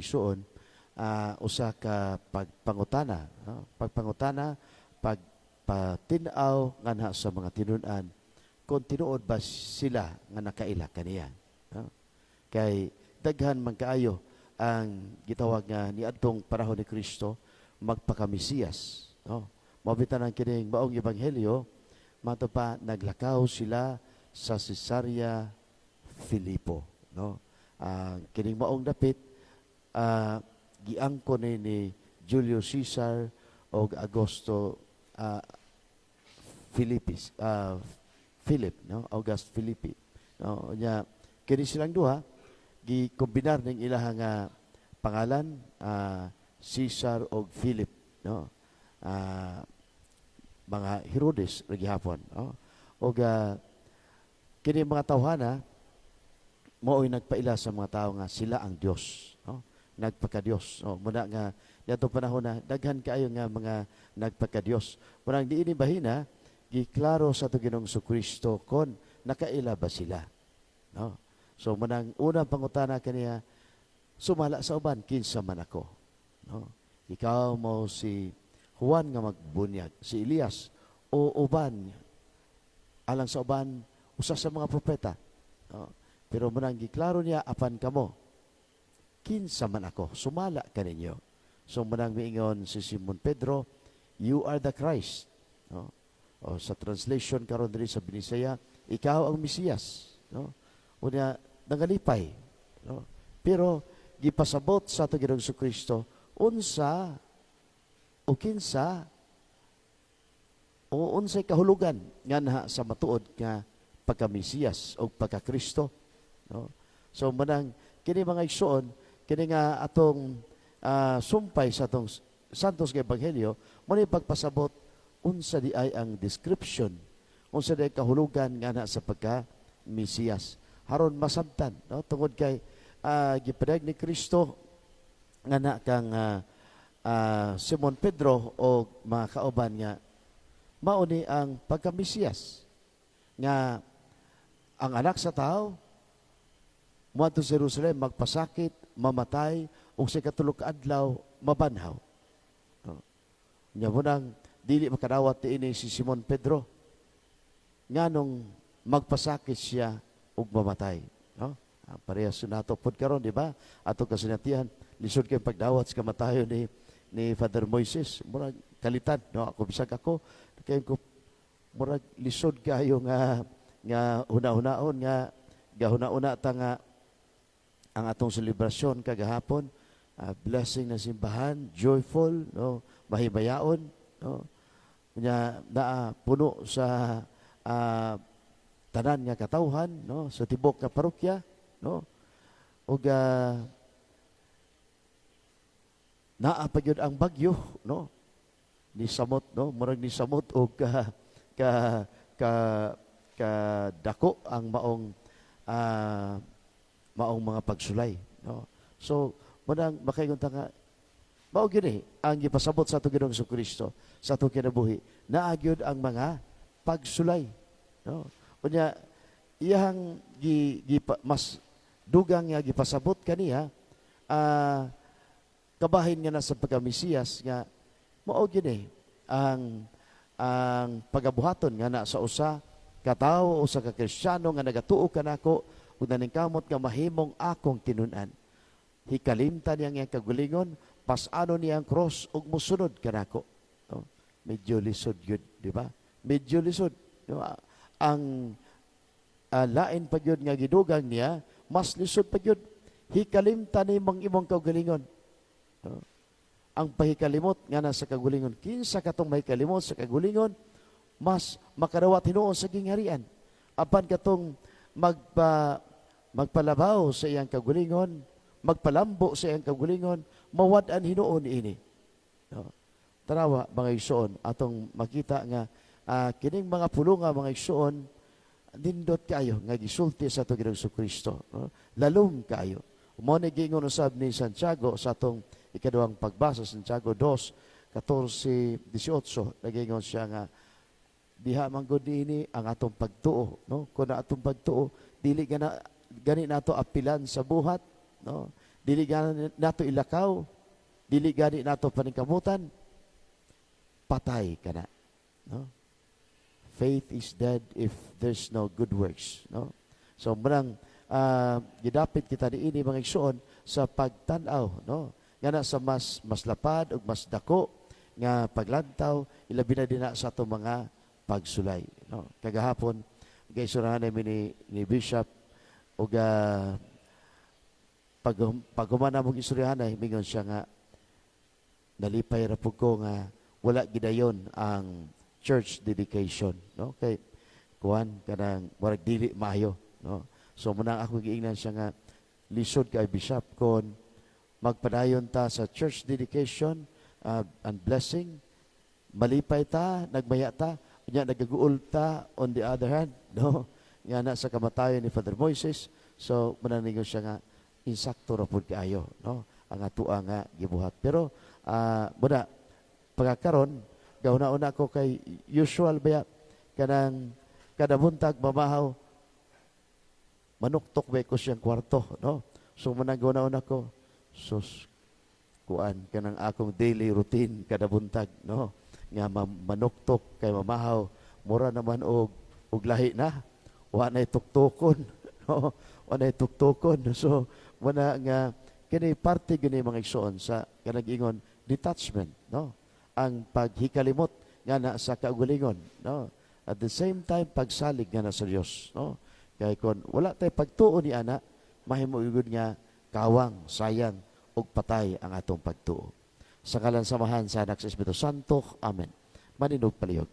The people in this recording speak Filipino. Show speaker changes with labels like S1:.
S1: igsoon, usa ka pagpangutana, no? Pagpangutana, pagpatinaw nga sa mga tinun-an kung tinuod ba sila nga nakaila kaniya. No? Kay daghan man kaayo ang gitawag nga niadtong panahon ni Kristo magpaka-Mesiyas. No? Mabitan ang kining maong ebanghelyo, mato pa naglakaw sila sa Cesarea Filipo. No? Kining maong dapit, giangkon ni Julius Caesar o Augusto Philip, no? August Philippi. No? Kini silang duha, gikombinar ning ilahang pangalan, Caesar o Philip, no? Mga Herodes gihapon, no? O kini mga tawhana mao'y nagpaila sa mga tao nga sila ang Dios, no? Nagpaka-Dios. No? Muna nga yato panahon na daghan kaayo nga mga nagpaka-Dios. Muna diini bahina giklaro sa Ginoong Kristo kon nakaila ba sila, no? So manang unang pangutana kaniya, sumala sa uban kinsa man ako, no? Ikaw mo si Juan nga magbunyag, si Elias o uban alang sa uban usa sa mga propeta, no? Pero manang giklaro niya apan kamo kinsa man ako, sumala kaninyo. So manang miingon si Simon Pedro, you are the Christ, no? O sa translation karon diri sa Binisaya, ikaw ang Mesiyas, no? Unya nangalipay, no? Pero gipasabot sa ato Ginoong Kristo unsa o kinsa o unsay kahulugan nga naha sa matuod nga pagka-Mesiyas o pagka-Kristo, no? So manang kini mga igsoon, kini nga atong sumpay sa atong santos nga ebanghelyo, mo ni pagpasabot unsa di ay ang description, unsa di ay kahulugan nga na sa pagka-Mesiyas haron masabtan, no? Tungod kay gipadayag ni Kristo nga na kang Simon Pedro o mga kauban nga mauni ang pagka-Mesiyas nga ang anak sa tao moadto sa Jerusalem magpasakit, mamatay ug sa ikatulog ka adlaw mabanhaw. No? Nya mo nang dili makadawat ini si Simon Pedro nganong magpasakit siya ug mamatay, no? Parehas nato pod karon, di ba? Ato kasinatihan lisod kay pagdawat sa kamatayon ni Father Moises, murag kalitan, no? Ako bisag ako kay ko murag lisod kayo nga huna-hunaon nga gahuna-una ta nga ang atong selebrasyon kagahapon, blessing na simbahan, joyful, no? Mahibayaon, no? Nya naa puno sa tanan nga katawhan, no? Sa tibok nga parokya, no? Ug naa pa gyud ang bagyo, no? Ni samot, no? Murag ni samot og dako ang maong mga pagsulay, no? So munang makaingon ta nga mao gyud ang gipasabot sa atong Ginoong Kristo sa atong kinabuhi, naa gyud ang mga pagsulay, no? Unya iyang mas dugang nga gipasabot kaniya kabahin nga nasa pagka-Mesiyas nga mao gyud ang pagabuhaton nga na sa usa ka tawo o sa ka Kristiyano nga nagatuo kanako ug naningkamot nga mahimong akong tinun-an. Hikalimtan niya nga kagulingon, pas-ano niya ang cross ug mosunod kanako. No? Medyo lisod yun, di ba? Medyo lisod. No? Ang lain pa yun nga gidugang niya, mas lisod pa yun. Hikalimtan ni imong kaugalingon. No? Ang pahikalimot nga nasa kagulingon, kinsa katong mahikalimot sa kagulingon, mas makarawat hinuon sa gingharian. Apan katong magpalabaw sa iyang kagulingon, magpalambo sa iyang kagulingon, mawad-an hinuon ini. No? Tanawa, mga igsoon, atong makita nga kining mga pulunga, mga igsoon, nindot kayo nga gisulti sa atong Ginoong Kristo. No? Lalom kayo. Mo ni gingon usab ni Santiago sa atong ikaduhang pagbasa, Santiago 2:14-18, nagingon siya nga diha man gud ini ang atong pagtuo, no? Kun atong pagtuo dili gani nato apilan sa buhat, no? dili gani nato ilakaw, dili gani nato paningkamutan, patay ka na. No? Faith is dead if there's no good works. No? So, manang gidapit kita diini mga igsoon sa pagtan-aw, no? Nga na sa mas lapad ug mas dako nga paglantaw, ilabi na din na sa ato mga pagsulay. No? Kagahapon, gaisurahan namin ni Bishop ug pag humana mong istoryahan ay mingon siya nga nalipay ra pud ko nga wala gidayon ang church dedication, no? Kay kuan kanang murag dili maayo, no? So munang ako giingnan siya nga lisod kay Bishop kon magpadayon ta sa church dedication and blessing, malipay ta, nagmaya ta, unya nagaguol ta on the other hand, no? Nga na sa kamatayon ni Father Moises. So munang ningon siya nga insakto ra pud kaayo, no? Ang atoa nga gibuhat. Pero muna pagkakaron gauna-una ko kay usual baya kanang kada buntag mamahaw manuktok ba ko siyang kwarto, no? So muna gauna-una ko sus kuan kanang akong daily routine kada buntag, no? Nga manuktok kay mamahaw mura naman og lahi na. Wa nay tuktukon, no? Wa nay tuktukon. So muna nga kini parte gini mga igsoon sa kanang ingon detachment, no? Ang paghikalimot nga na sa kaugalingon, no? At the same time pagsalig nga na sa Dios, no? Kay kon wala tay pagtuo ni ana, mahimo-igod nga kawang, sayang ug patay ang atong pagtuo. Sa ngalan samahan sa Anak sa Espiritu Santo. Amen. Maninog palihog.